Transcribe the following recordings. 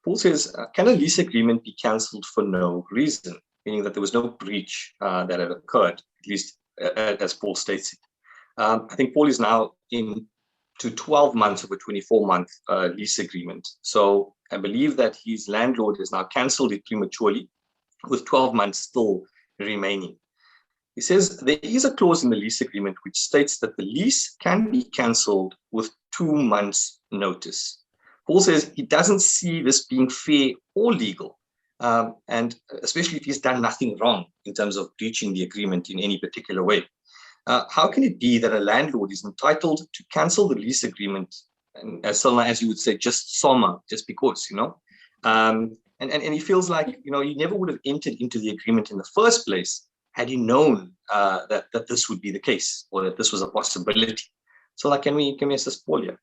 Paul says, can a lease agreement be cancelled for no reason? Meaning that there was no breach that had occurred, at least as Paul states it. I think Paul is now into 12 months of a 24-month lease agreement. So I believe that his landlord has now cancelled it prematurely with 12 months still remaining. He says there is a clause in the lease agreement which states that the lease can be cancelled with 2 months notice. Paul says he doesn't see this being fair or legal, and especially if he's done nothing wrong in terms of breaching the agreement in any particular way. How can it be that a landlord is entitled to cancel the lease agreement, and as you would say, just sommer, just because, and he feels like, he never would have entered into the agreement in the first place had he known that this would be the case, or that this was a possibility. So can we assist Paul here?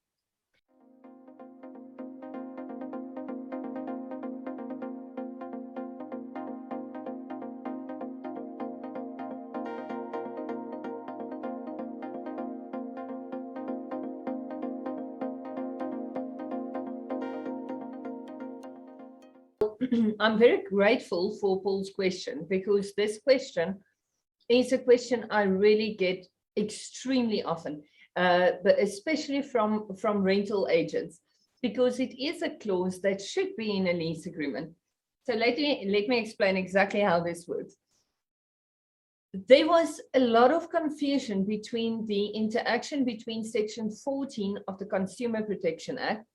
I'm very grateful for Paul's question, because this question is a question I really get extremely often, but especially from rental agents, because it is a clause that should be in a lease agreement. So let me explain exactly how this works. There was a lot of confusion between the interaction between Section 14 of the Consumer Protection Act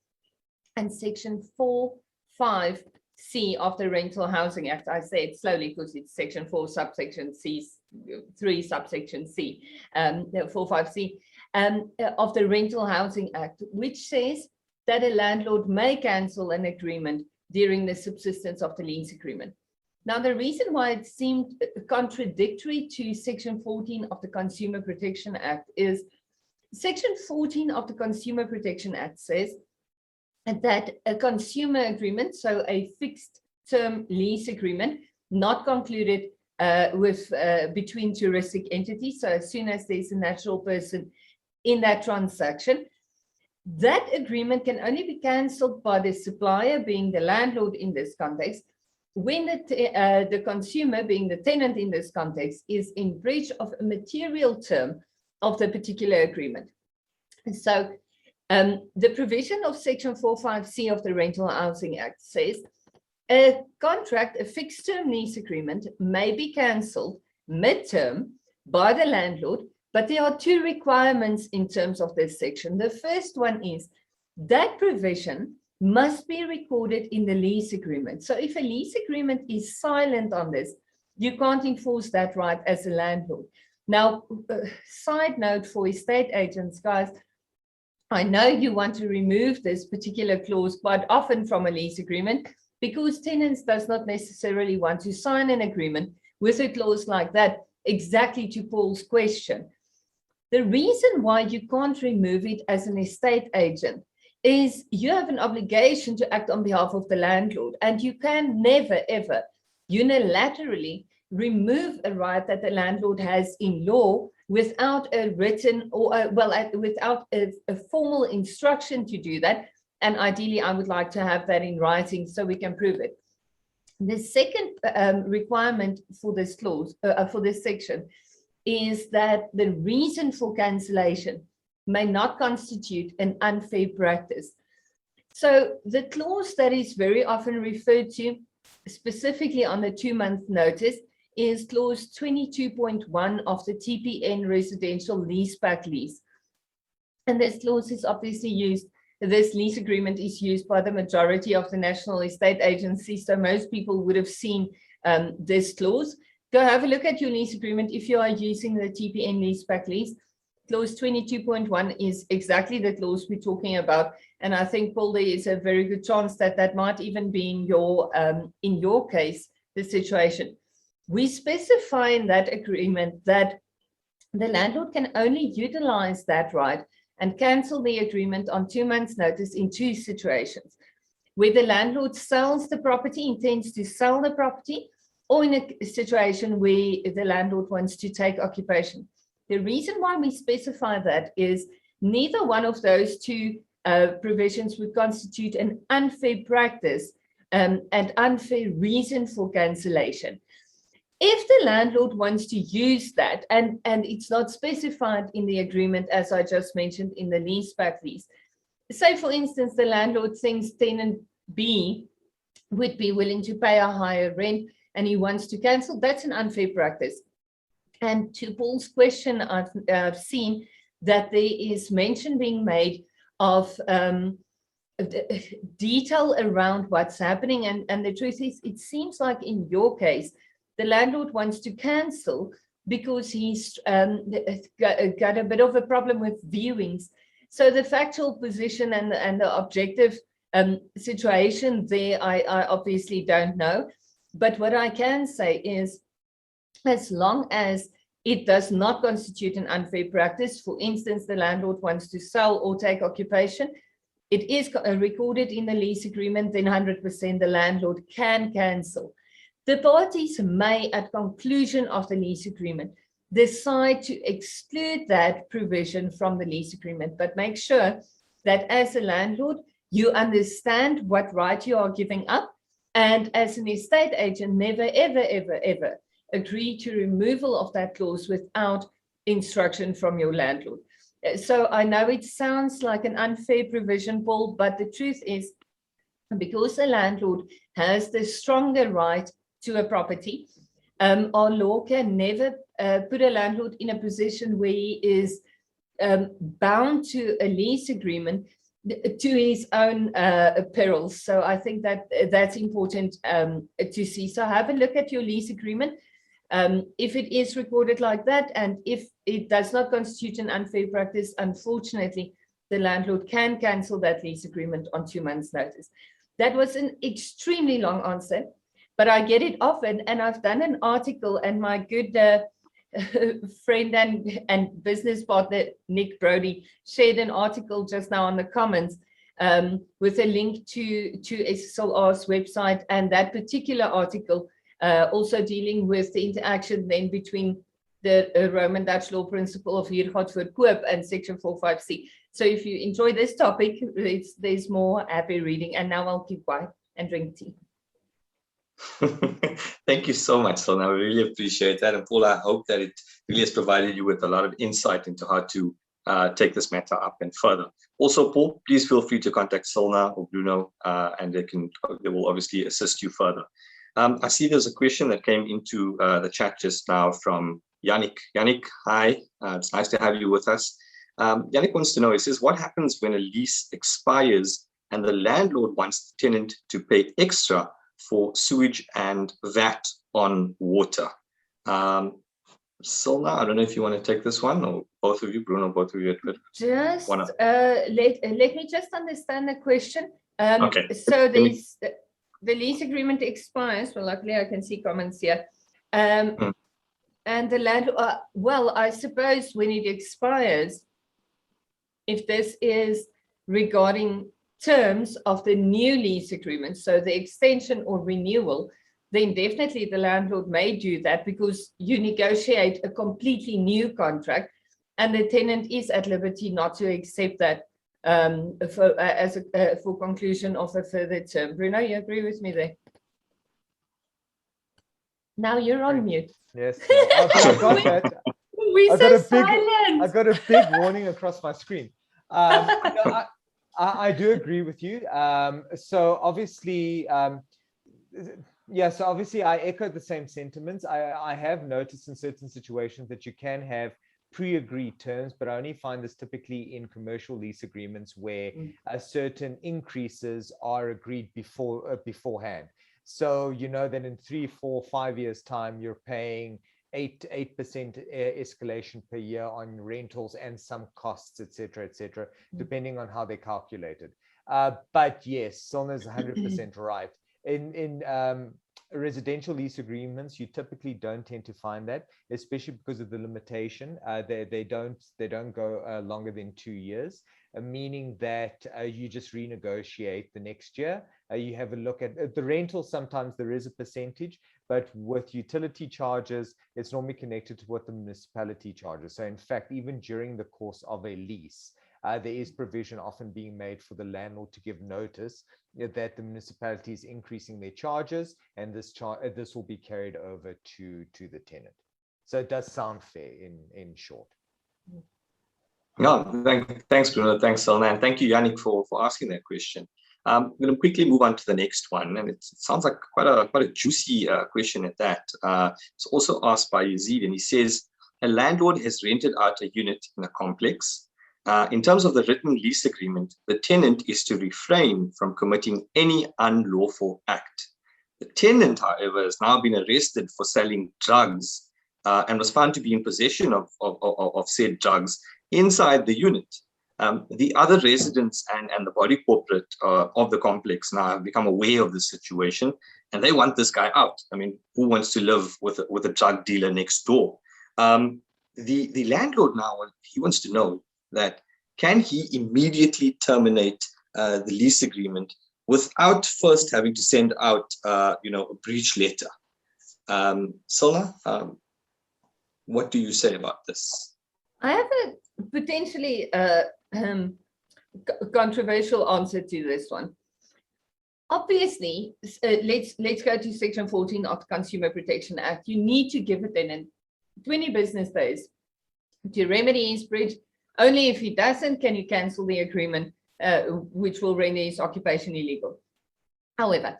and Section 4(5)(c) of the Rental Housing Act. I say it slowly because it's Section 4, subsection C, 3, subsection C, 4(5)(c) of the Rental Housing Act, which says that a landlord may cancel an agreement during the subsistence of the lease agreement. Now, the reason why it seemed contradictory to Section 14 of the Consumer Protection Act is Section 14 of the Consumer Protection Act says that a consumer agreement, so a fixed term lease agreement, not concluded between juristic entities, so as soon as there's a natural person in that transaction, that agreement can only be cancelled by the supplier, being the landlord in this context, when the consumer, being the tenant in this context, is in breach of a material term of the particular agreement. And so the provision of Section 4(5)(c) of the Rental Housing Act says a contract, a fixed term lease agreement, may be cancelled mid-term by the landlord, but there are 2 requirements in terms of this section. The first one is that provision must be recorded in the lease agreement. So if a lease agreement is silent on this, you can't enforce that right as a landlord. Now, side note for estate agents, guys, I know you want to remove this particular clause quite often from a lease agreement, because tenants does not necessarily want to sign an agreement with a clause like that, exactly to Paul's question. The reason why you can't remove it as an estate agent is you have an obligation to act on behalf of the landlord, and you can never, ever unilaterally remove a right that the landlord has in law without a written or, without a formal instruction to do that. And ideally, I would like to have that in writing so we can prove it. The second requirement for this clause, for this section, is that the reason for cancellation may not constitute an unfair practice. So the clause that is very often referred to, specifically on the 2-month notice, is clause 22.1 of the TPN residential leaseback lease. And this clause is obviously used, this lease agreement is used by the majority of the national estate agencies, so most people would have seen this clause. Go have a look at your lease agreement if you are using the TPN leaseback lease. Clause 22.1 is exactly the clause we're talking about, and I think, Paul, there is a very good chance that that might even be in your case the situation. We specify in that agreement that the landlord can only utilize that right and cancel the agreement on 2 months' notice in 2 situations: where the landlord sells the property, intends to sell the property, or in a situation where the landlord wants to take occupation. The reason why we specify that is neither one of those 2 provisions would constitute an unfair practice and unfair reason for cancellation. If the landlord wants to use that, and it's not specified in the agreement, as I just mentioned in the leaseback lease, say for instance, the landlord thinks tenant B would be willing to pay a higher rent and he wants to cancel, that's an unfair practice. And to Paul's question, I've seen that there is mention being made of detail around what's happening. And the truth is, it seems like in your case, the landlord wants to cancel because he's got a bit of a problem with viewings. So the factual position and the objective situation there, I obviously don't know. But what I can say is, as long as it does not constitute an unfair practice, for instance, the landlord wants to sell or take occupation, it is recorded in the lease agreement, then 100% the landlord can cancel. The parties may, at conclusion of the lease agreement, decide to exclude that provision from the lease agreement, but make sure that as a landlord, you understand what right you are giving up, and as an estate agent, never, ever, ever, ever agree to removal of that clause without instruction from your landlord. So I know it sounds like an unfair provision, Paul, but the truth is, because the landlord has the stronger right to a property, our law can never put a landlord in a position where he is bound to a lease agreement to his own peril. So I think that that's important to see. So have a look at your lease agreement. If it is recorded like that, and if it does not constitute an unfair practice, unfortunately, the landlord can cancel that lease agreement on 2 months' notice. That was an extremely long answer, but I get it often, and I've done an article, and my good friend and business partner, Nick Brody, shared an article just now on the comments with a link to SSLR's website, and that particular article also dealing with the interaction then between the Roman Dutch law principle of hier gaat voor koop and section 45C. So if you enjoy this topic, there's more happy reading. And now I'll keep quiet and drink tea. Thank you so much, Selna. I really appreciate that. And Paul, I hope that it really has provided you with a lot of insight into how to take this matter up and further. Also, Paul, please feel free to contact Selna or Bruno, and they will obviously assist you further. I see there's a question that came into the chat just now from Yannick. Yannick, hi. It's nice to have you with us. Yannick wants to know, he says, what happens when a lease expires and the landlord wants the tenant to pay extra for sewage and VAT on water? Selna, I don't know if you want to take this one, or both of you, Bruno, both of you. Just let me just understand the question. Okay. So the lease agreement expires. Well, luckily I can see comments here. And the landlord, well, I suppose when it expires, if this is regarding terms of the new lease agreement, so the extension or renewal, then definitely the landlord may do that, because you negotiate a completely new contract and the tenant is at liberty not to accept that for conclusion of a further term. Bruno, you agree with me there? Now you're on mute. Yes, I've got that. We're so silent. I got a big warning across my screen. I do agree with you. So obviously, so obviously I echo the same sentiments. I have noticed in certain situations that you can have pre-agreed terms, but I only find this typically in commercial lease agreements where certain increases are agreed beforehand. So you know that in 3, 4, 5 years time, you're paying 8% escalation per year on rentals and some costs, etc., depending on how they're calculated. But yes, Selna's 100% right. In residential lease agreements, you typically don't tend to find that, especially because of the limitation. They don't go longer than 2 years, meaning that you just renegotiate the next year. You have a look at the rental. Sometimes there is a percentage, but with utility charges, it's normally connected to what the municipality charges. So in fact, even during the course of a lease, there is provision often being made for the landlord to give notice that the municipality is increasing their charges, and this will be carried over to the tenant. So it does sound fair in short. No, thanks, Bruno. Thanks, Selna. And thank you, Yannick, for asking that question. I'm going to quickly move on to the next one. And it sounds like quite a juicy question at that. It's also asked by Yazid, and he says, a landlord has rented out a unit in a complex. In terms of the written lease agreement, the tenant is to refrain from committing any unlawful act. The tenant, however, has now been arrested for selling drugs and was found to be in possession of said drugs inside the unit. The other residents and the body corporate of the complex now have become aware of this situation, and they want this guy out. I mean, who wants to live with a drug dealer next door? The landlord now, he wants to know that can he immediately terminate the lease agreement without first having to send out a breach letter? Solna, what do you say about this? I have a potentially controversial answer to this one. Obviously, let's go to Section 14 of the Consumer Protection Act. You need to give a tenant 20 business days to remedy his breach. Only if he doesn't can you cancel the agreement, which will render his occupation illegal. However,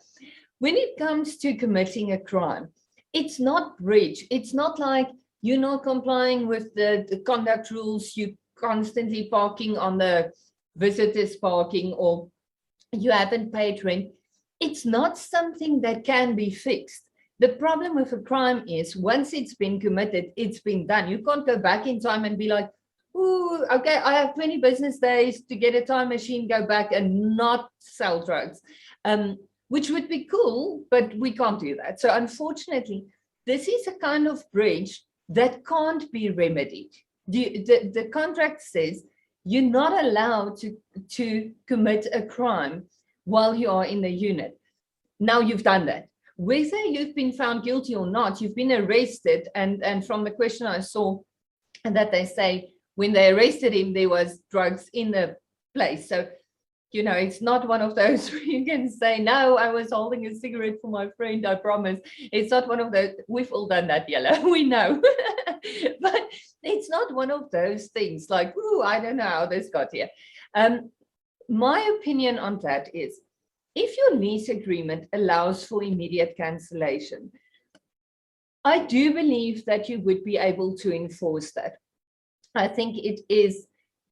when it comes to committing a crime, it's not breach. It's not like you're not complying with the conduct rules, you constantly parking on the visitors parking, or you haven't paid rent. It's not something that can be fixed. The problem with a crime is once it's been committed, it's been done. You can't go back in time and be like, ooh, okay, I have 20 business days to get a time machine, go back and not sell drugs, which would be cool, but we can't do that. So unfortunately, this is a kind of breach that can't be remedied. The contract says you're not allowed to commit a crime while you are in the unit. Now you've done that. Whether you've been found guilty or not, you've been arrested. And from the question I saw, and that they say when they arrested him, there was drugs in the place. So, it's not one of those where you can say, no, I was holding a cigarette for my friend, I promise. It's not one of those. We've all done that, Yella, we know. But it's not one of those things like, ooh, I don't know how this got here. My opinion on that is, if your lease agreement allows for immediate cancellation, I do believe that you would be able to enforce that. I think it is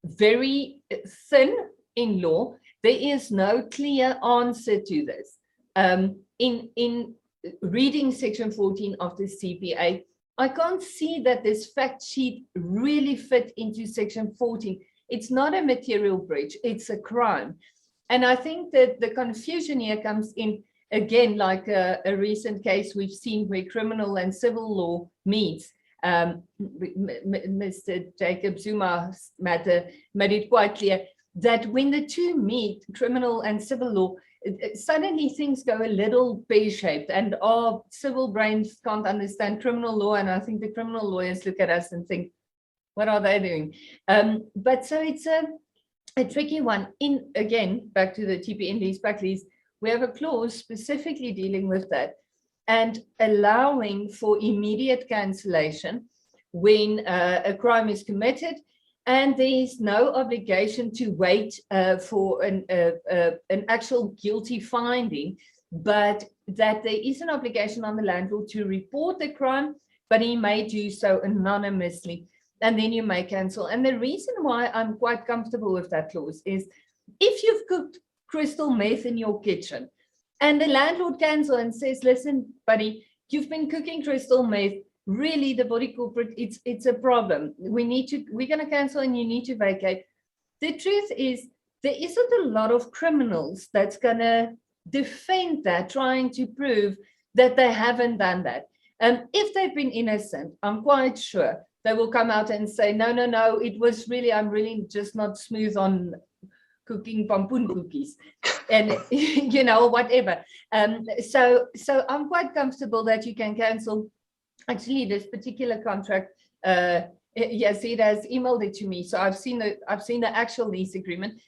very thin in law. There is no clear answer to this. In reading Section 14 of the CPA, I can't see that this fact sheet really fit into Section 14. It's not a material breach, it's a crime. And I think that the confusion here comes in, again, like a recent case we've seen where criminal and civil law meets. Mr. Jacob Zuma's matter made it quite clear that when the two meet, criminal and civil law, suddenly things go a little pear-shaped, and our civil brains can't understand criminal law, and I think the criminal lawyers look at us and think, what are they doing? But so it's a tricky one. Again, back to the TPN leaseback lease, we have a clause specifically dealing with that and allowing for immediate cancellation when a crime is committed, and there is no obligation to wait for an actual guilty finding, but that there is an obligation on the landlord to report the crime, but he may do so anonymously, and then you may cancel. And the reason why I'm quite comfortable with that clause is if you've cooked crystal meth in your kitchen and the landlord cancels and says, listen, buddy, you've been cooking crystal meth, really the body corporate, it's a problem. We're going to cancel and you need to vacate. The truth is there isn't a lot of criminals that's going to defend that, trying to prove that they haven't done that. And if they've been innocent, I'm quite sure they will come out and say, no, it was really, I'm really just not smooth on cooking pompoen cookies and, whatever. So I'm quite comfortable that you can cancel. Actually, this particular contract, Yazid has emailed it to me. So I've seen the actual lease agreement.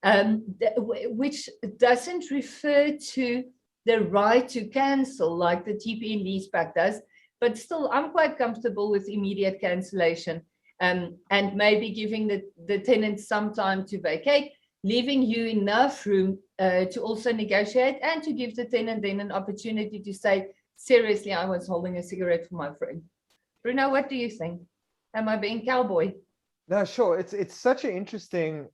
which doesn't refer to the right to cancel like the TP leaseback does, but still I'm quite comfortable with immediate cancellation, and maybe giving the tenant some time to vacate, leaving you enough room to also negotiate and to give the tenant then an opportunity to say, seriously, I was holding a cigarette for my friend. Bruno, what do you think? Am I being cowboy? No, sure. It's such an interesting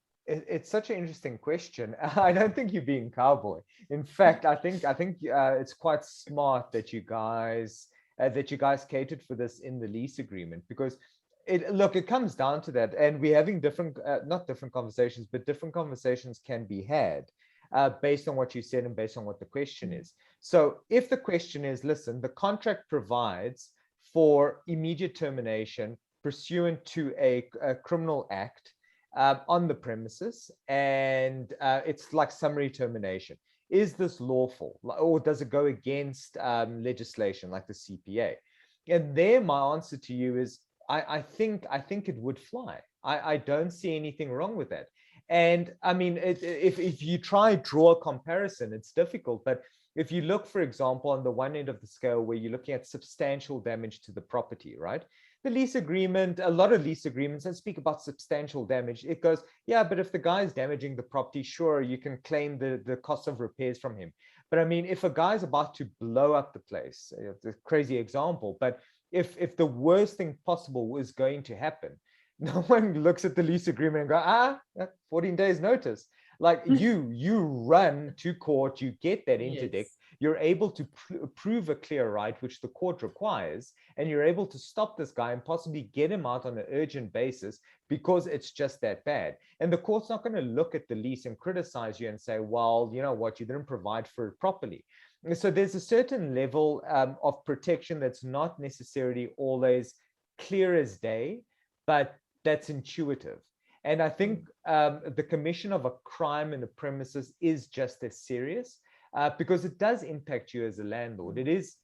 question. I don't think you're being cowboy. In fact, I think it's quite smart that you guys catered for this in the lease agreement, because it comes down to that, and we're having not different conversations, but different conversations can be had based on what you said and based on what the question is. So if the question is, listen, the contract provides for immediate termination pursuant to a criminal act on the premises, and it's like summary termination. Is this lawful, or does it go against legislation like the CPA? And there, my answer to you is, I think it would fly. I don't see anything wrong with that. And I mean, if you try draw a comparison, it's difficult. But if you look, for example, on the one end of the scale where you're looking at substantial damage to the property, right? The lease agreement, a lot of lease agreements that speak about substantial damage, it goes, yeah, but if the guy is damaging the property, sure, you can claim the cost of repairs from him. But I mean, if a guy's about to blow up the place, it's a crazy example, but if the worst thing possible is going to happen, no one looks at the lease agreement and go, 14 days notice. Like you run to court, you get that interdict, you're able to prove a clear right, which the court requires, and you're able to stop this guy and possibly get him out on an urgent basis because it's just that bad. And the court's not going to look at the lease and criticize you and say, well, you know what, you didn't provide for it properly. So there's a certain level of protection that's not necessarily always clear as day, but that's intuitive. And I think the commission of a crime in the premises is just as serious because it does impact you as a landlord. It is,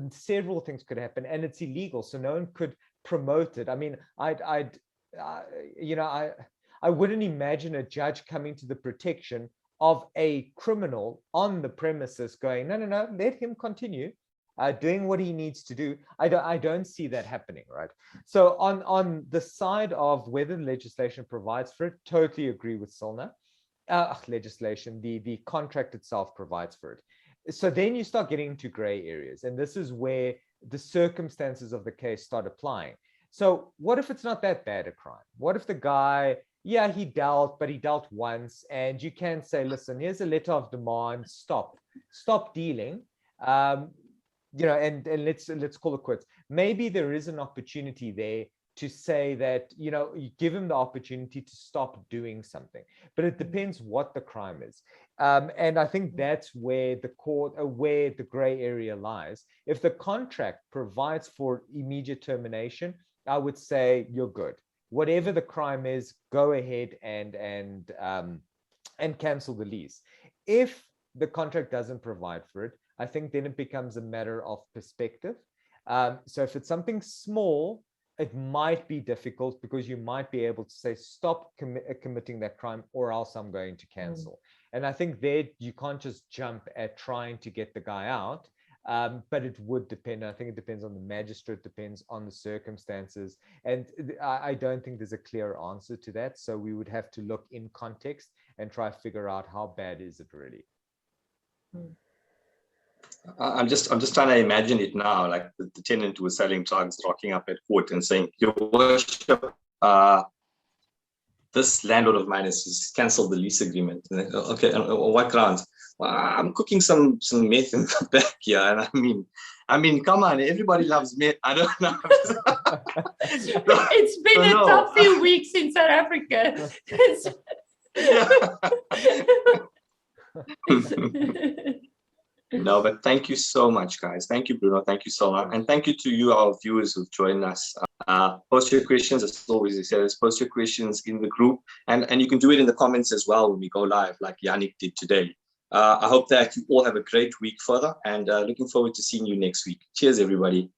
several things could happen, and it's illegal, so no one could promote it. I mean, I wouldn't imagine a judge coming to the protection of a criminal on the premises going, no, let him continue doing what he needs to do. I don't see that happening, right? So on the side of whether the legislation provides for it, totally agree with Silna. Legislation, the contract itself provides for it. So then you start getting into gray areas, and this is where the circumstances of the case start applying. So what if it's not that bad a crime? What if the guy, yeah, he dealt, but he dealt once, and you can say, listen, here's a letter of demand, stop dealing, and let's call it quits. Maybe there is an opportunity there to say that, you give him the opportunity to stop doing something, but it depends what the crime is. And I think that's where where the gray area lies. If the contract provides for immediate termination, I would say you're good. Whatever the crime is, go ahead and cancel the lease. If the contract doesn't provide for it, I think then it becomes a matter of perspective. So if it's something small, it might be difficult because you might be able to say, stop committing that crime or else I'm going to cancel. And I think there you can't just jump at trying to get the guy out, but it would depend. I think it depends on the magistrate, depends on the circumstances. And I don't think there's a clear answer to that. So we would have to look in context and try to figure out how bad is it really. I'm just trying to imagine it now, like the tenant who was selling drugs rocking up at court and saying, Your Worship, this landlord of mine has cancelled the lease agreement. And then, okay, on what grounds? Well, I'm cooking some meth in the back here, and I mean, come on, everybody loves meth. I don't know. It's been a tough few weeks in South Africa. No, but thank you so much, guys. Thank you, Bruno. Thank you, Sola. And thank you to you, our viewers who've joined us. Post your questions, as always, I said, post your questions in the group. And you can do it in the comments as well when we go live, like Yannick did today. I hope that you all have a great week further, and looking forward to seeing you next week. Cheers, everybody.